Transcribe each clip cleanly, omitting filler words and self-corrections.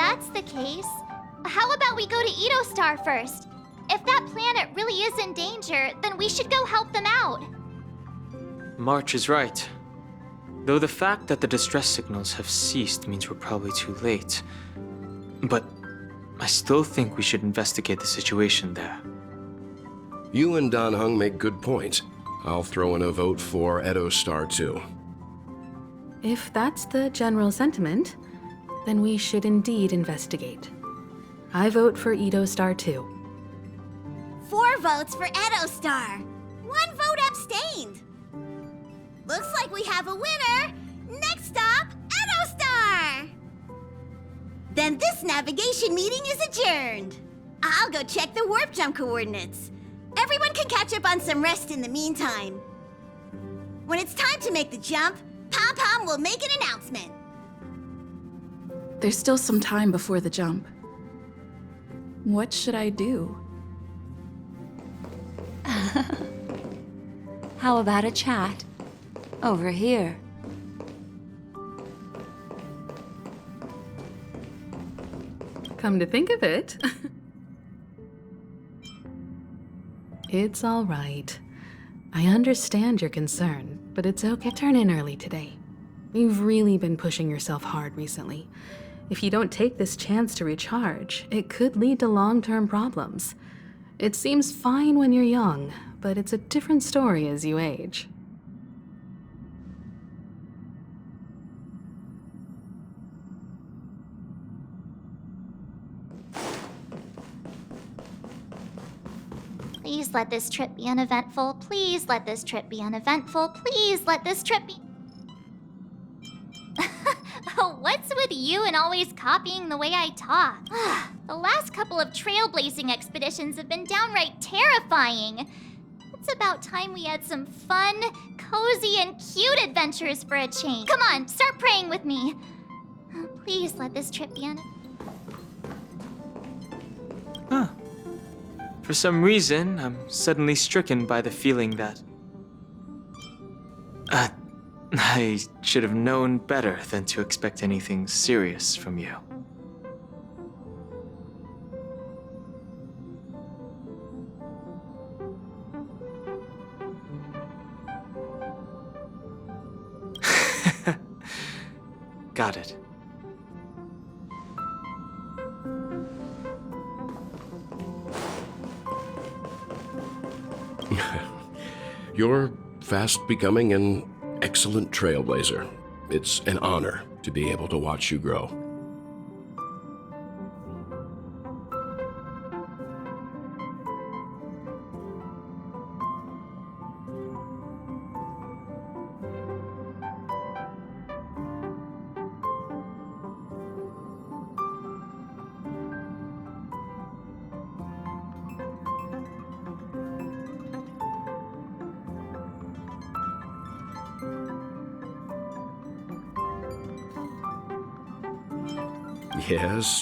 that's the case, how about we go to Edo Star first? If that planet really is in danger, then we should go help them out. March is right. Though the fact that the distress signals have ceased means we're probably too late. But I still think we should investigate the situation there. You and Dan Heng make good points. I'll throw in a vote for Edo Star too. If that's the general sentiment, then we should indeed investigate. I vote for Edo Star too. 4 votes for Edo Star. 1 vote abstained. Looks like we have a winner. Next stop, Edo Star. Then this navigation meeting is adjourned. I'll go check the warp jump coordinates. Everyone can catch up on some rest in the meantime. When it's time to make the jump, Pom Pom will make an announcement. There's still some time before the jump. What should I do? How about a chat? Over here. Come to think of it. It's all right. I understand your concern, but it's okay. Turn in early today. You've really been pushing yourself hard recently. If you don't take this chance to recharge, it could lead to long-term problems. It seems fine when you're young, but it's a different story as you age. Please let this trip be uneventful. Please let this trip be uneventful. Please let this trip be... What's with you and always copying the way I talk? The last couple of trailblazing expeditions have been downright terrifying. It's about time we had some fun, cozy, and cute adventures for a change. Come on, start praying with me. Please let this trip be Huh. For some reason, I'm suddenly stricken by the feeling that... I should have known better than to expect anything serious from you. Got it. You're fast becoming an excellent trailblazer. It's an honor to be able to watch you grow.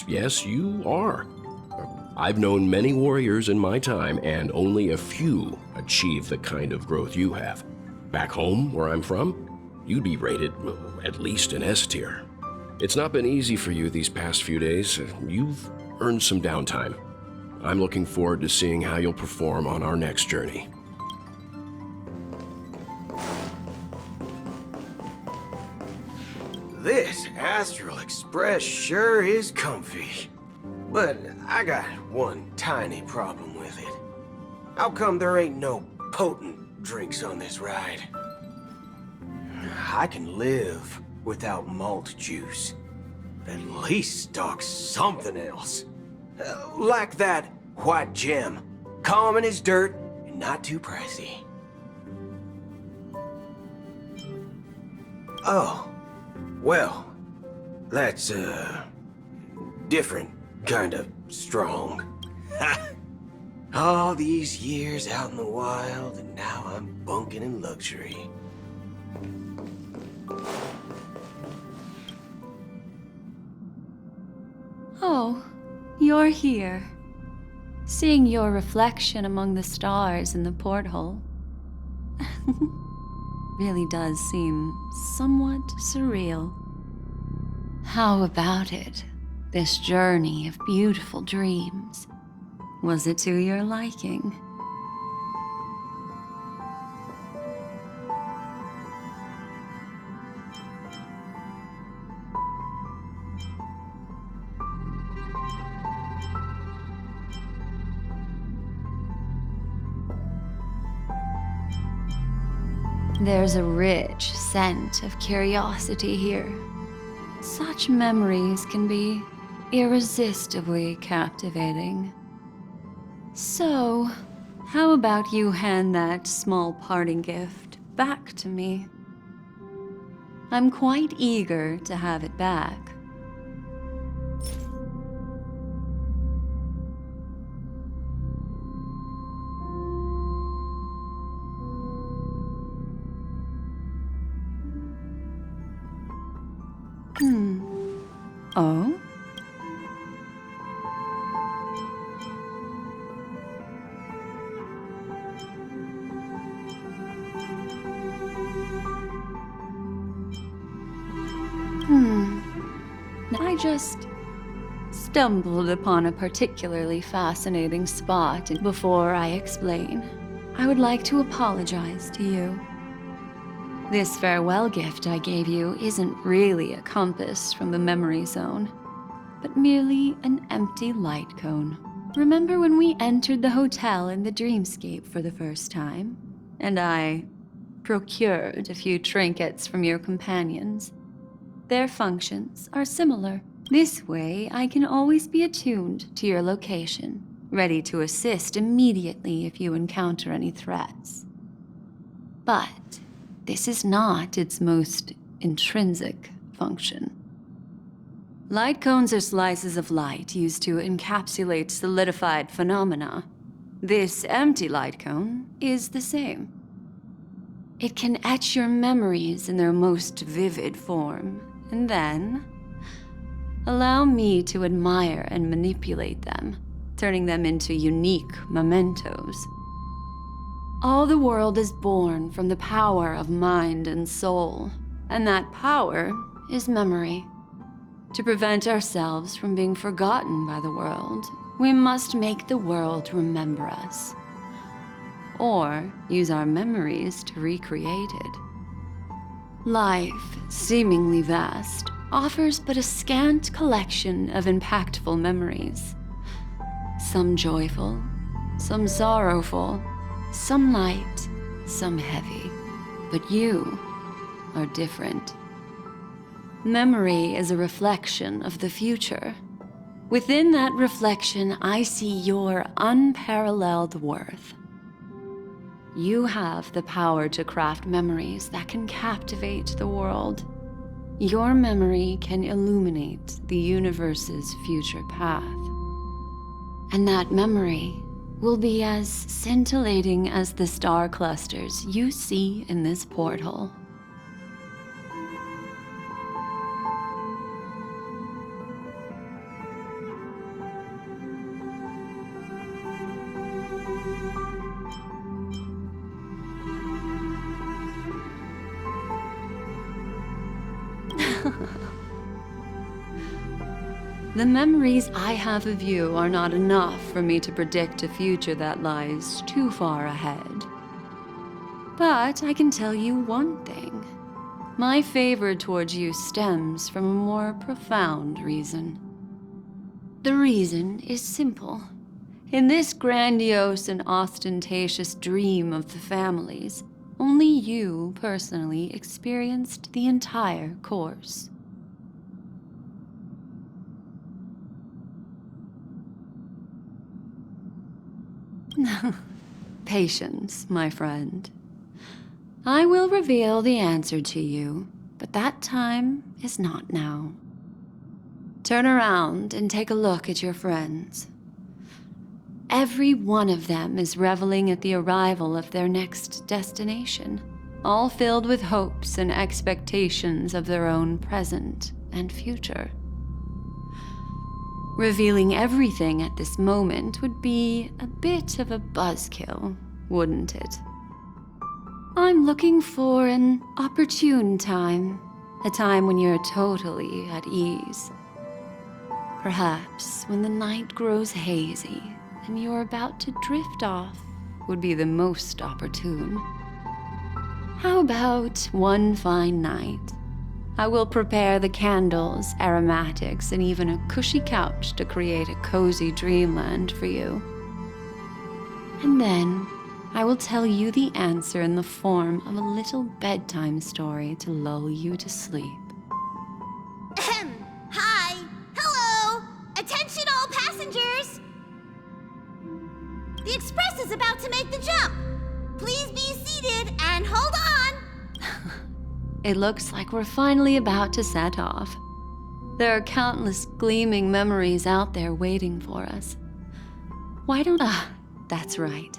Yes, you are. I've known many warriors in my time, and only a few achieve the kind of growth you have. Back home, where I'm from, you'd be rated at least an S tier. It's not been easy for you these past few days. You've earned some downtime. I'm looking forward to seeing how you'll perform on our next journey. This Astral Express sure is comfy. But I got one tiny problem with it. How come there ain't no potent drinks on this ride? I can live without malt juice. At least stock something else. Like that white gem. Common as dirt and not too pricey. Oh. Well, that's, different kind of strong. All these years out in the wild, and now I'm bunking in luxury. Oh, you're here. Seeing your reflection among the stars in the porthole really does seem somewhat surreal. How about it? this journey of beautiful dreams. Was it to your liking? There's a rich scent of curiosity here. Such memories can be irresistibly captivating. So, how about you hand that small parting gift back to me? I'm quite eager to have it back. Oh? I just stumbled upon a particularly fascinating spot, and before I explain, I would like to apologize to you. This farewell gift I gave you isn't really a compass from the memory zone, but merely an empty light cone. Remember when we entered the hotel in the dreamscape for the first time, and I procured a few trinkets from your companions? Their functions are similar. This way, I can always be attuned to your location, ready to assist immediately if you encounter any threats. But this is not its most intrinsic function. Light cones are slices of light used to encapsulate solidified phenomena. This empty light cone is the same. It can etch your memories in their most vivid form, and then allow me to admire and manipulate them, turning them into unique mementos. All the world is born from the power of mind and soul, and that power is memory. To prevent ourselves from being forgotten by the world, we must make the world remember us, or use our memories to recreate it. Life, seemingly vast, offers but a scant collection of impactful memories. Some joyful, some sorrowful, some light, some heavy. But you are different. Memory is a reflection of the future. Within that reflection, I see your unparalleled worth. You have the power to craft memories that can captivate the world. Your memory can illuminate the universe's future path. And that memory will be as scintillating as the star clusters you see in this porthole. The memories I have of you are not enough for me to predict a future that lies too far ahead. But I can tell you one thing. My favor towards you stems from a more profound reason. The reason is simple. In this grandiose and ostentatious dream of the families, only you personally experienced the entire course. Patience, my friend. I will reveal the answer to you, but that time is not now. Turn around and take a look at your friends. Every one of them is reveling at the arrival of their next destination, all filled with hopes and expectations of their own present and future. Revealing everything at this moment would be a bit of a buzzkill, wouldn't it? I'm looking for an opportune time, a time when you're totally at ease. Perhaps when the night grows hazy and you're about to drift off would be the most opportune. How about one fine night? I will prepare the candles, aromatics, and even a cushy couch to create a cozy dreamland for you. And then I will tell you the answer in the form of a little bedtime story to lull you to sleep. Ahem. Hi. Hello. Attention all passengers. The express is about to make the jump. Please be seated and hold on. It looks like we're finally about to set off. There are countless gleaming memories out there waiting for us. Why don't... that's right.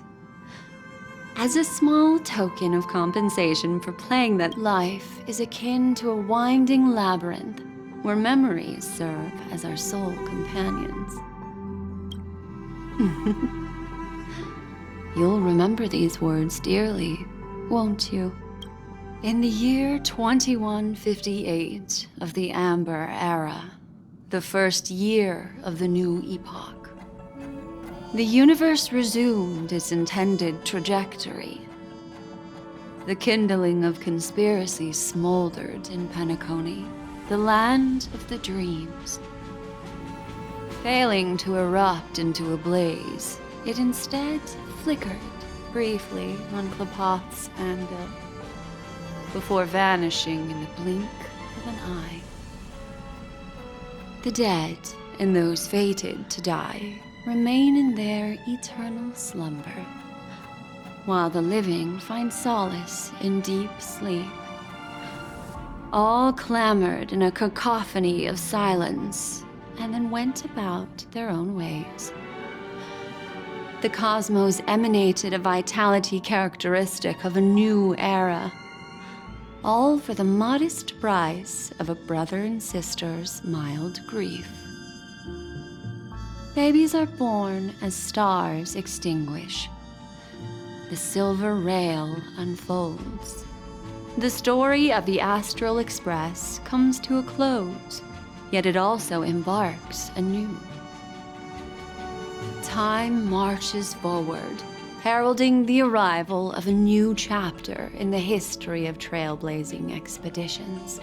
As a small token of compensation for playing that, life is akin to a winding labyrinth where memories serve as our sole companions. You'll remember these words dearly, won't you? In the year 2158 of the Amber Era, the first year of the new epoch, the universe resumed its intended trajectory. The kindling of conspiracy smoldered in Penacony, the land of the dreams. Failing to erupt into a blaze, it instead flickered briefly on Klapoth's anvil, before vanishing in the blink of an eye. The dead and those fated to die remain in their eternal slumber, while the living find solace in deep sleep. All clamored in a cacophony of silence, and then went about their own ways. The cosmos emanated a vitality characteristic of a new era, all for the modest price of a brother and sister's mild grief. Babies are born as stars extinguish. The silver rail unfolds. The story of the Astral Express comes to a close, yet it also embarks anew. Time marches forward, heralding the arrival of a new chapter in the history of trailblazing expeditions.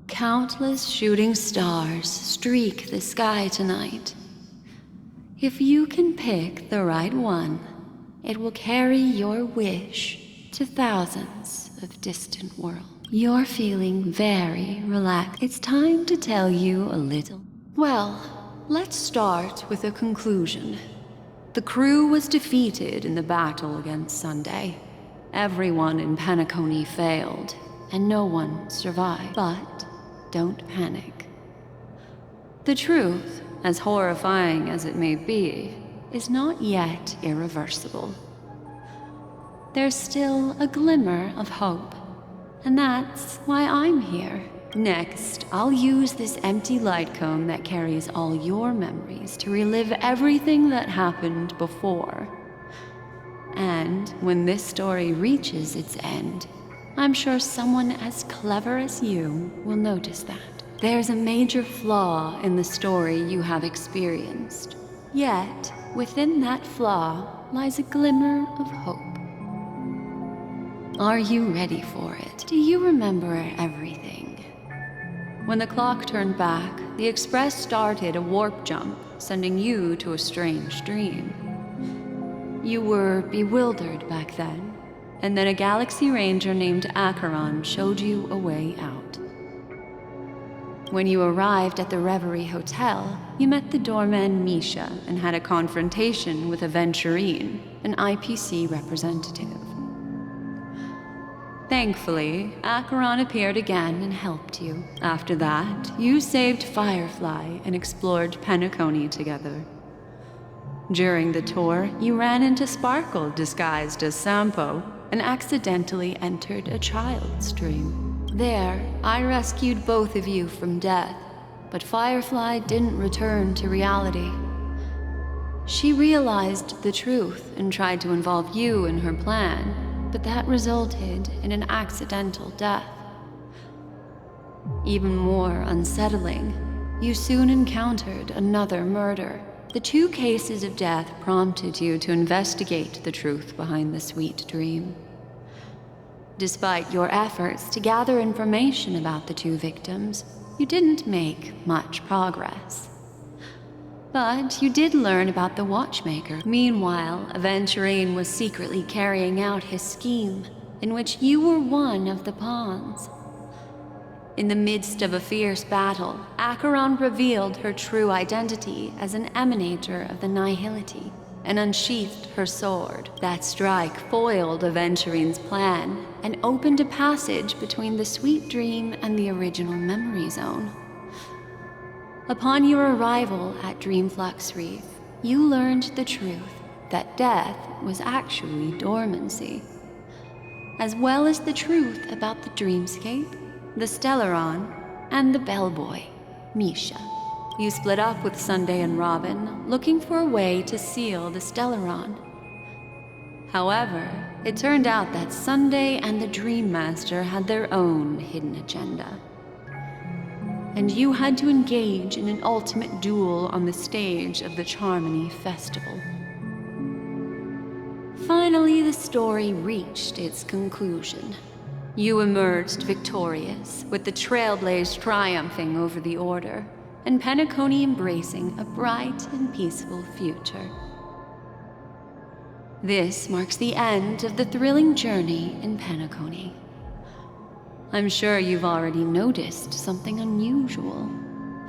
Countless shooting stars streak the sky tonight. If you can pick the right one, it will carry your wish to thousands of distant worlds. You're feeling very relaxed. It's time to tell you a little. Well, let's start with a conclusion. The crew was defeated in the battle against Sunday. Everyone in Penacony failed, and no one survived. But don't panic. The truth, as horrifying as it may be, is not yet irreversible. There's still a glimmer of hope, and that's why I'm here. Next, I'll use this empty light cone that carries all your memories to relive everything that happened before. And when this story reaches its end, I'm sure someone as clever as you will notice that. There's a major flaw in the story you have experienced. Yet, within that flaw lies a glimmer of hope. Are you ready for it? Do you remember everything? When the clock turned back, the Express started a warp jump, sending you to a strange dream. You were bewildered back then, and then a galaxy ranger named Acheron showed you a way out. When you arrived at the Reverie Hotel, you met the doorman Misha and had a confrontation with Aventurine, an IPC representative. Thankfully, Acheron appeared again and helped you. After that, you saved Firefly and explored Penacony together. During the tour, you ran into Sparkle disguised as Sampo and accidentally entered a child's dream. There, I rescued both of you from death, but Firefly didn't return to reality. She realized the truth and tried to involve you in her plan, but that resulted in an accidental death. Even more unsettling, you soon encountered another murder. The 2 cases of death prompted you to investigate the truth behind the sweet dream. Despite your efforts to gather information about the 2 victims, you didn't make much progress. But you did learn about the Watchmaker. Meanwhile, Aventurine was secretly carrying out his scheme, in which you were one of the pawns. In the midst of a fierce battle, Acheron revealed her true identity as an emanator of the Nihility and unsheathed her sword. That strike foiled Aventurine's plan and opened a passage between the Sweet Dream and the original Memory Zone. Upon your arrival at Dreamflux Reef, you learned the truth that death was actually dormancy, as well as the truth about the dreamscape, the Stellaron, and the bellboy, Misha. You split up with Sunday and Robin, looking for a way to seal the Stellaron. However, it turned out that Sunday and the Dream Master had their own hidden agenda, and you had to engage in an ultimate duel on the stage of the Charmony Festival. Finally, the story reached its conclusion. You emerged victorious, with the Trailblaze triumphing over the Order, and Penacony embracing a bright and peaceful future. This marks the end of the thrilling journey in Penacony. I'm sure you've already noticed something unusual,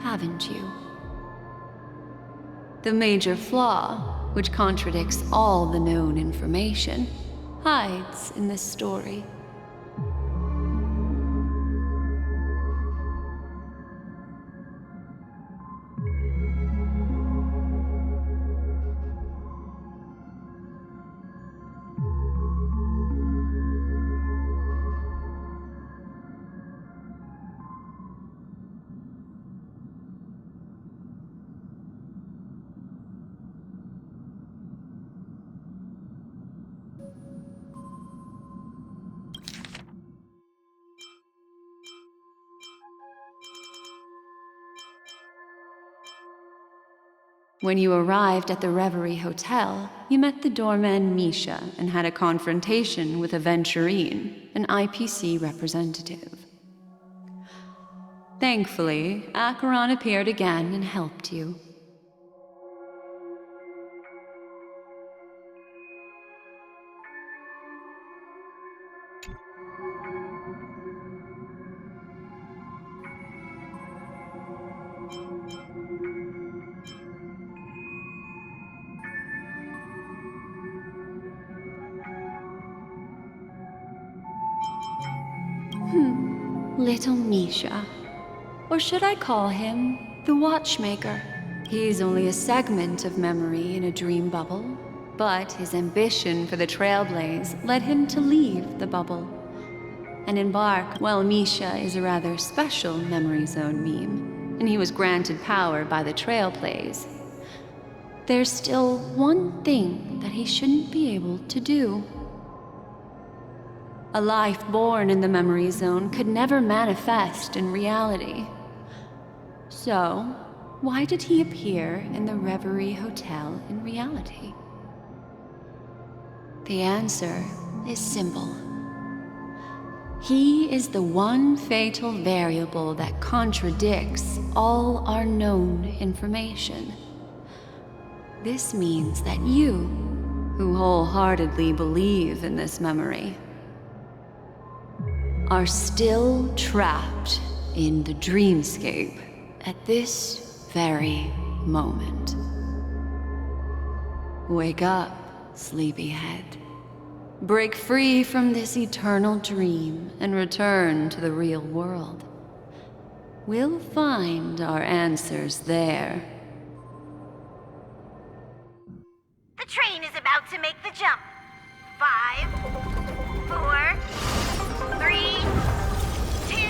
haven't you? The major flaw, which contradicts all the known information, hides in this story. When you arrived at the Reverie Hotel, you met the doorman Misha and had a confrontation with Aventurine, an IPC representative. Thankfully, Acheron appeared again and helped you. Little Misha. Or should I call him the Watchmaker? He's only a segment of memory in a dream bubble, but his ambition for the Trailblaze led him to leave the bubble and embark. Well, Misha is a rather special Memory Zone meme, and he was granted power by the Trailblaze. There's still one thing that he shouldn't be able to do. A life born in the Memory Zone could never manifest in reality. So, why did he appear in the Reverie Hotel in reality? The answer is simple. He is the one fatal variable that contradicts all our known information. This means that you, who wholeheartedly believe in this memory, are still trapped in the dreamscape at this very moment. Wake up, sleepyhead. Break free from this eternal dream and return to the real world. We'll find our answers there. The train is about to make the jump. 5, 4, 3, 2.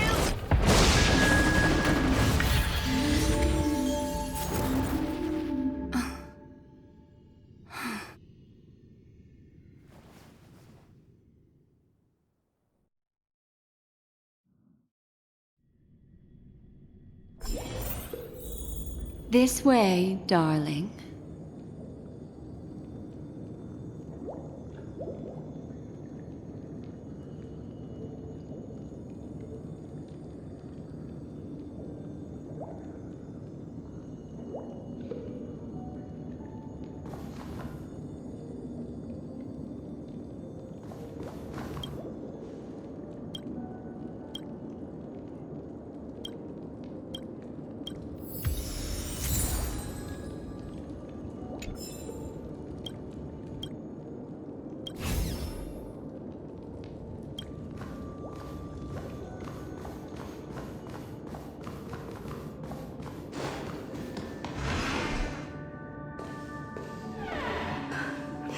This way, darling.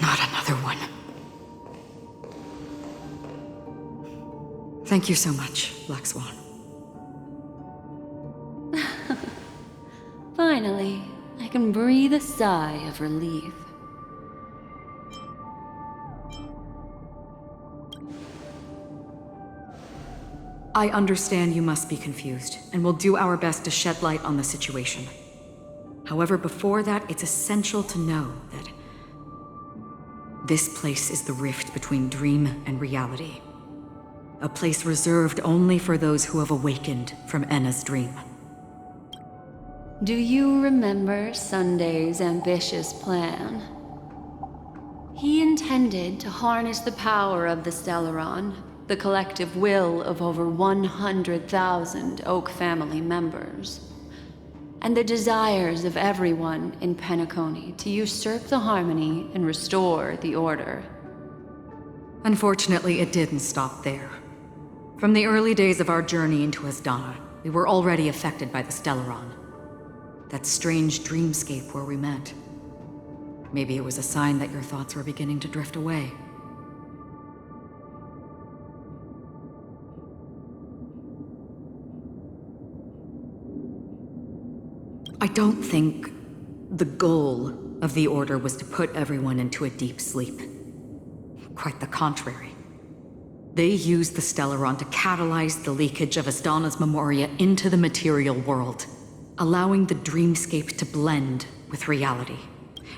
Not another one. Thank you so much, Black Swan. Finally, I can breathe a sigh of relief. I understand you must be confused, and we'll do our best to shed light on the situation. However, before that, it's essential to know that this place is the rift between dream and reality. A place reserved only for those who have awakened from Enna's dream. Do you remember Sunday's ambitious plan? He intended to harness the power of the Stellaron, the collective will of over 100,000 Oak family members, and the desires of everyone in Penacony to usurp the harmony and restore the order. Unfortunately, it didn't stop there. From the early days of our journey into Asdana, we were already affected by the Stellaron. That strange dreamscape where we met. Maybe it was a sign that your thoughts were beginning to drift away. I don't think the goal of the Order was to put everyone into a deep sleep. Quite the contrary. They used the Stellaron to catalyze the leakage of Asdana's Memoria into the material world, allowing the dreamscape to blend with reality.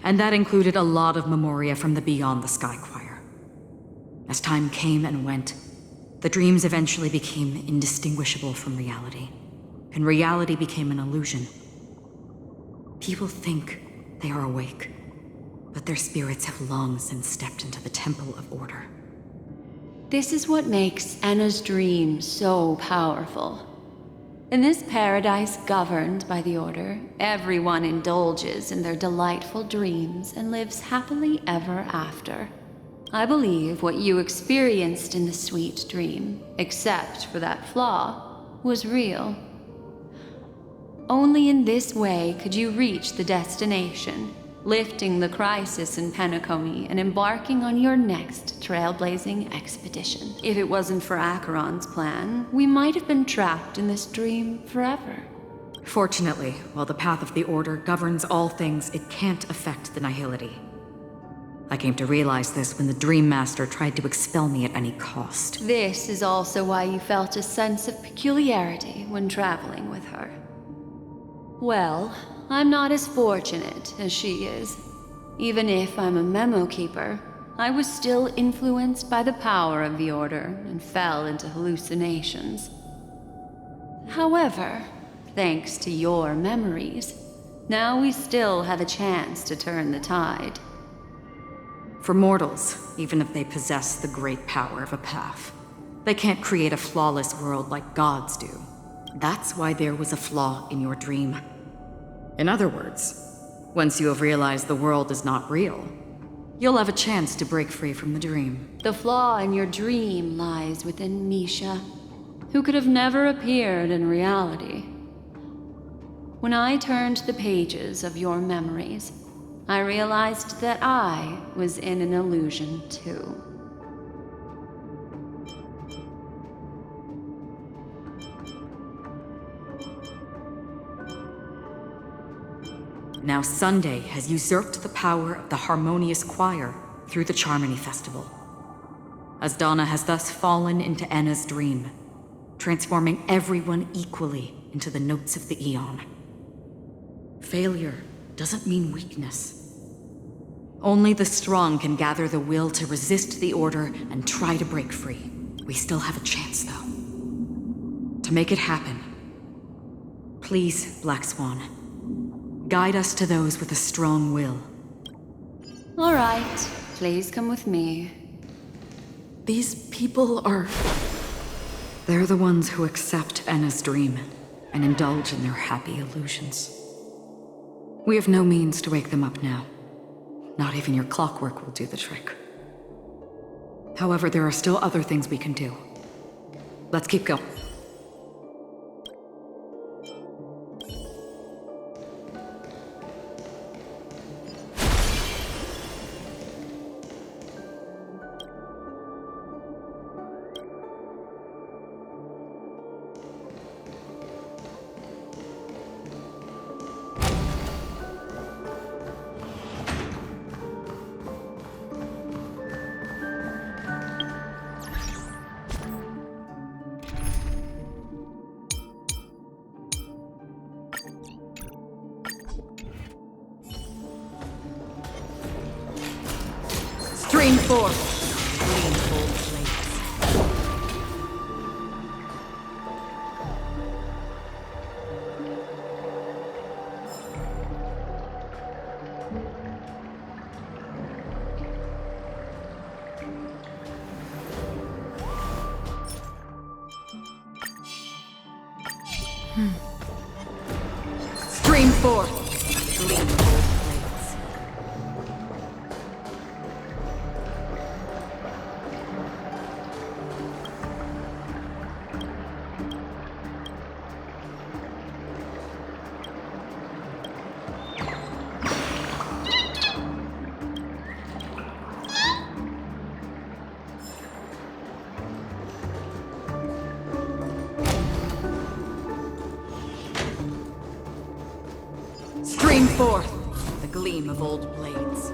And that included a lot of Memoria from the Beyond the Sky Choir. As time came and went, the dreams eventually became indistinguishable from reality, and reality became an illusion. People think they are awake, but their spirits have long since stepped into the Temple of Order. This is what makes Enna's dream so powerful. In this paradise governed by the Order, everyone indulges in their delightful dreams and lives happily ever after. I believe what you experienced in the sweet dream, except for that flaw, was real. Only in this way could you reach the destination, lifting the crisis in Penacony and embarking on your next trailblazing expedition. If it wasn't for Acheron's plan, we might have been trapped in this dream forever. Fortunately, while the path of the Order governs all things, it can't affect the Nihility. I came to realize this when the Dream Master tried to expel me at any cost. This is also why you felt a sense of peculiarity when traveling with her. Well, I'm not as fortunate as she is. Even if I'm a memo keeper, I was still influenced by the power of the Order and fell into hallucinations. However, thanks to your memories, now we still have a chance to turn the tide. For mortals, even if they possess the great power of a path, They can't create a flawless world like gods do. That's why there was a flaw in your dream. In other words, once you have realized the world is not real, you'll have a chance to break free from the dream. The flaw in your dream lies within Misha, who could have never appeared in reality. When I turned the pages of your memories, I realized that I was in an illusion too. Now Sunday has usurped the power of the Harmonious Choir through the Charmony Festival. Asdana has thus fallen into Enna's dream, transforming everyone equally into the notes of the Eon. Failure doesn't mean weakness. Only the strong can gather the will to resist the order and try to break free. We still have a chance, though. To make it happen, please, Black Swan, guide us to those with a strong will. All right, please come with me. These people are... They're the ones who accept Enna's dream and indulge in their happy illusions. We have no means to wake them up now. Not even your clockwork will do the trick. However, there are still other things we can do. Let's keep going. Stream forth. Stream forth. Gleam gold blades. Stream forth, the gleam of old blades.